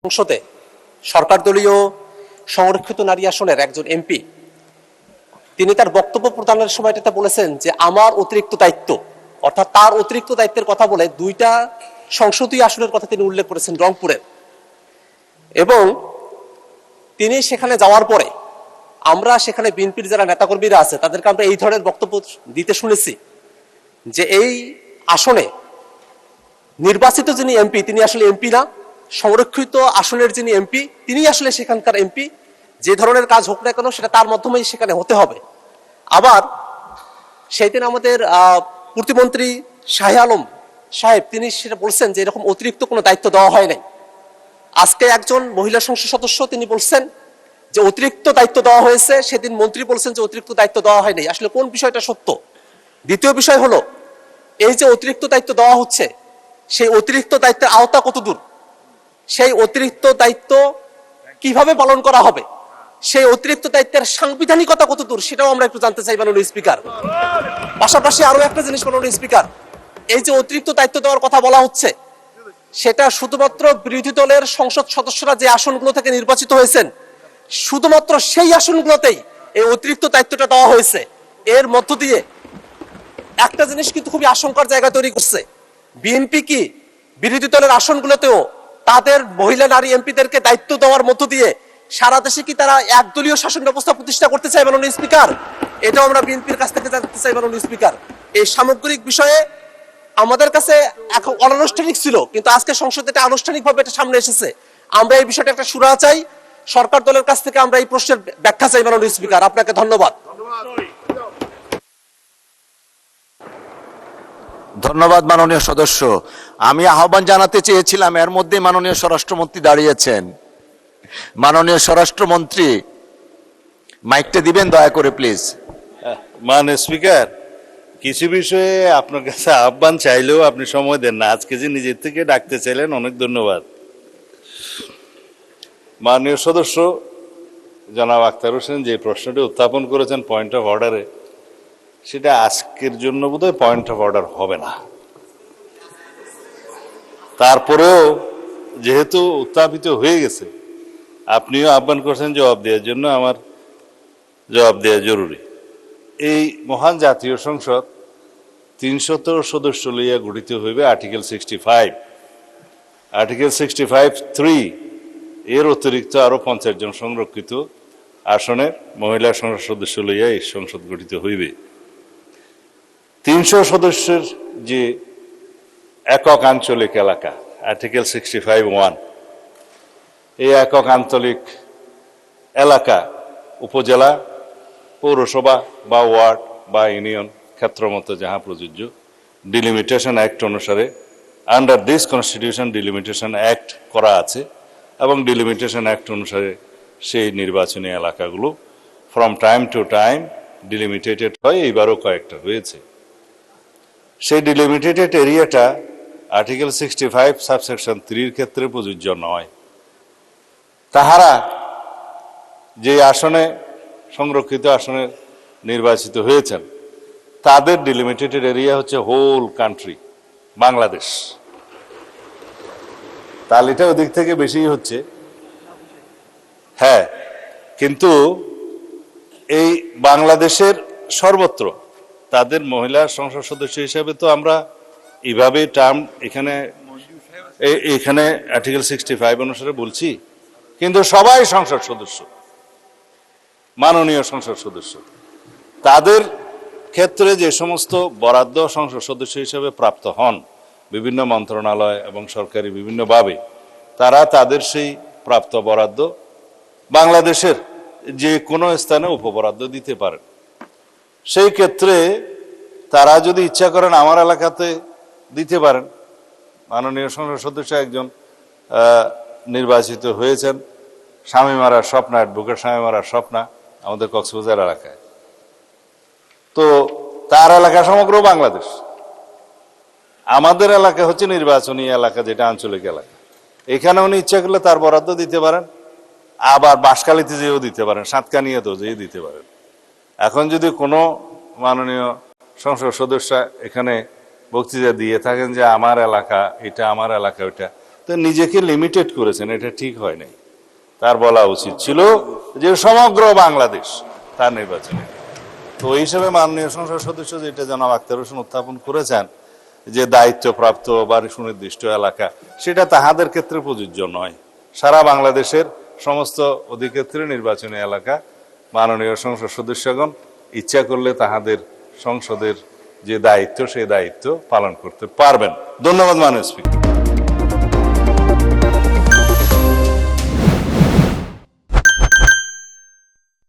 সংসদে সরকার দলীয় সংরক্ষিত নারী আসনের একজন এমপি তিনি তার বক্তব্য প্রদানের সময়টাতে বলেছেন যে আমার অতিরিক্ত দায়িত্ব, অর্থাৎ তার অতিরিক্ত দায়িত্বের কথা বলে দুইটা সংসদীয় আসনের কথা তিনি উল্লেখ করেছেন রংপুরের। এবং তিনি সেখানে যাওয়ার পরে আমরা সেখানে বিএনপির যারা নেতাকর্মীরা আছে তাদেরকে আমরা এই ধরনের বক্তব্য দিতে শুনেছি যে এই আসনে নির্বাচিত যিনি এমপি তিনি আসলে এমপি না, সংরক্ষিত আসনের যিনি এমপি তিনি আসলে সেখানকার এমপি। যে ধরনের কাজ হোক না কেন সেটা তার মাধ্যমেই সেখানে হতে হবে। আবার সেই দিন আমাদের প্রতিমন্ত্রী শাহ আলম সাহেব তিনি সেটা বলছেন যে এরকম অতিরিক্ত কোনো দায়িত্ব দেওয়া হয় নাই। আজকে একজন মহিলা সংসদ সদস্য তিনি বলছেন যে অতিরিক্ত দায়িত্ব দেওয়া হয়েছে, সেদিন মন্ত্রী বলছেন যে অতিরিক্ত দায়িত্ব দেওয়া হয়নি। আসলে কোন বিষয়টা সত্য? দ্বিতীয় বিষয় হলো এই যে অতিরিক্ত দায়িত্ব দেওয়া হচ্ছে সেই অতিরিক্ত দায়িত্বের আওতা কতদূর, সেই অতিরিক্ত দায়িত্ব কিভাবে পালন করা হবে, সেই অতিরিক্ত দায়িত্বের সাংবিধানিকতা কতদূর সেটাও আমরা একটু জানতে চাই মাননীয় স্পিকার। পাশাপাশি আরো একটা জিনিস মাননীয় স্পিকার, এই যে অতিরিক্ত দায়িত্ব দেওয়ার কথা বলা হচ্ছে সেটা শুধুমাত্র বিরোধী দলের সংসদ সদস্যরা যে আসনগুলো থেকে নির্বাচিত হয়েছেন শুধুমাত্র সেই আসনগুলোতেই এই অতিরিক্ত দায়িত্বটা দেওয়া হয়েছে। এর মধ্য দিয়ে একটা জিনিস কিন্তু খুবই আশঙ্কার জায়গা তৈরি করছে, বিএনপি কি বিরোধী দলের আসনগুলোতেও তাদের মহিলা নারী এমপিদেরকে দায়িত্ব দেওয়ার মধ্য দিয়ে সারা দেশে কি তারা একদলীয় শাসন ব্যবস্থা প্রতিষ্ঠা করতে চায় মাননীয় স্পিকার? এটাও আমরা বিএনপির কাছ থেকে জানতে চাই মাননীয় স্পিকার। এই সামগ্রিক বিষয়ে আমাদের কাছে এখন অনানুষ্ঠানিক ছিল, কিন্তু আজকে সংসদে এটা আনুষ্ঠানিকভাবে এটা সামনে এসেছে। আমরা এই বিষয়টা একটা সুরাহা চাই, সরকার দলের কাছ থেকে আমরা এই প্রশ্নের ব্যাখ্যা চাই মাননীয় স্পিকার। আপনাকে ধন্যবাদ। ধন্যবাদ মাননীয় সদস্য। আমি আহ্বান জানাতে চেয়েছিলাম, এর মধ্যে মাননীয় স্বরাষ্ট্রমন্ত্রী দাঁড়িয়েছেন। মাননীয় স্বরাষ্ট্রমন্ত্রী মাইকটা দিবেন দয়া করে প্লিজ। মাননীয় স্পিকার, কিছু বিষয়ে আপনার কাছে আহ্বান চাইলেও আপনি সময় দেন না। আজকে যে নিজের থেকে ডাকতে চাইলেন, অনেক ধন্যবাদ। মাননীয় সদস্য জনাব আখতার হোসেন যে প্রশ্নটি উত্থাপন করেছেন পয়েন্ট অফ অর্ডারে, সেটা আজকের জন্য বোধহয় পয়েন্ট অফ অর্ডার হবে না। তারপরেও যেহেতু উত্থাপিত হয়ে গেছে, আপনিও আহ্বান করছেন জবাব দেওয়ার জন্য, আমার জবাব দেওয়া জরুরি। এই মহান জাতীয় সংসদ 300 সদস্য লইয়া গঠিত হইবে আর্টিকেল 65। আর্টিকেল 65(3) এর অতিরিক্ত আরো 50 জন সংরক্ষিত আসনের মহিলা সংসদ সদস্য লইয়া এই সংসদ গঠিত হইবে। 300 সদস্যের যে একক আঞ্চলিক এলাকা আর্টিকেল 65(1), এই একক আঞ্চলিক এলাকা উপজেলা, পৌরসভা বা ওয়ার্ড বা ইউনিয়ন ক্ষেত্রমতো যাহা প্রযোজ্য, ডিলিমিটেশন অ্যাক্ট অনুসারে under this constitution delimitation act করা আছে এবং ডিলিমিটেশন অ্যাক্ট অনুসারে সেই নির্বাচনী এলাকাগুলো ফ্রম টাইম টু টাইম ডিলিমিটেটেড হয়। এইবারও কয়েকটা হয়েছে। সেই ডিলিমিটেটেড এরিয়াটা আর্টিকেল 65 সাবসেকশন 3 ক্ষেত্রে প্রযোজ্য নয়। তাহারা যে আসনে সংরক্ষিত আসনে নির্বাচিত হয়েছেন তাদের ডিলিমিটেটেড এরিয়া হচ্ছে হোল কান্ট্রি বাংলাদেশ। তাহলে এটা ওদিক থেকে বেশি হচ্ছে। হ্যাঁ, কিন্তু এই বাংলাদেশের সর্বত্র তাদের মহিলা সংসদ সদস্য হিসেবে তো আমরা এইভাবে টার্ম এখানে আর্টিকেল 65 অনুসারে বলছি, কিন্তু সবাই সংসদ সদস্য, মাননীয় সংসদ সদস্য। তাদের ক্ষেত্রে যে সমস্ত বরাদ্দ সংসদ সদস্য হিসেবে প্রাপ্ত হন বিভিন্ন মন্ত্রণালয় এবং সরকারি বিভিন্নভাবে, তারা তাদের সেই প্রাপ্ত বরাদ্দ বাংলাদেশের যে কোনো স্থানে উপবরাদ্দ দিতে পারেন। সেই ক্ষেত্রে তারা যদি ইচ্ছা করেন আমার এলাকাতে দিতে পারেন। মাননীয় সংসদ সদস্য একজন নির্বাচিত হয়েছেন স্বামীমারার স্বপ্না, অ্যাডভোকেট স্বামীমারার স্বপ্না, আমাদের কক্সবাজার এলাকায়। তো তার এলাকা সমগ্র বাংলাদেশ, আমাদের এলাকা হচ্ছে নির্বাচনী এলাকা, যেটা আঞ্চলিক এলাকা। এখানে উনি ইচ্ছা করলে তার বরাদ্দ দিতে পারেন, আবার বাঁশখালীতে যেও দিতে পারেন, সাতকানিয়াতেও যেয়ে দিতে পারেন। এখন যদি কোনো মাননীয় সংসদ সদস্য এখানে বক্তৃতা দিয়ে থাকেন যে আমার এলাকা এটা, আমার এলাকা ওইটা, তো তো নিজেকে লিমিটেড করেছেন, এটা ঠিক হয় নাই। তার বলা উচিত ছিল যে সমগ্র বাংলাদেশ তার নির্বাচনে। তো ওই হিসেবে মাননীয় সংসদ সদস্য যেটা জনাব আখতার হোসেন উত্থাপন করেছেন যে দায়িত্বপ্রাপ্ত বা সুনির্দিষ্ট এলাকা, সেটা তাহাদের ক্ষেত্রে প্রযোজ্য নয়। সারা বাংলাদেশের সমস্ত অধিক্ষেত্রে নির্বাচনী এলাকা মাননীয় সংসদ সদস্যগণ ইচ্ছা করলে তাহাদের সংসদের যে দায়িত্ব সেই দায়িত্ব পালন করতে পারবেন। ধন্যবাদ মাননীয় স্পিকার।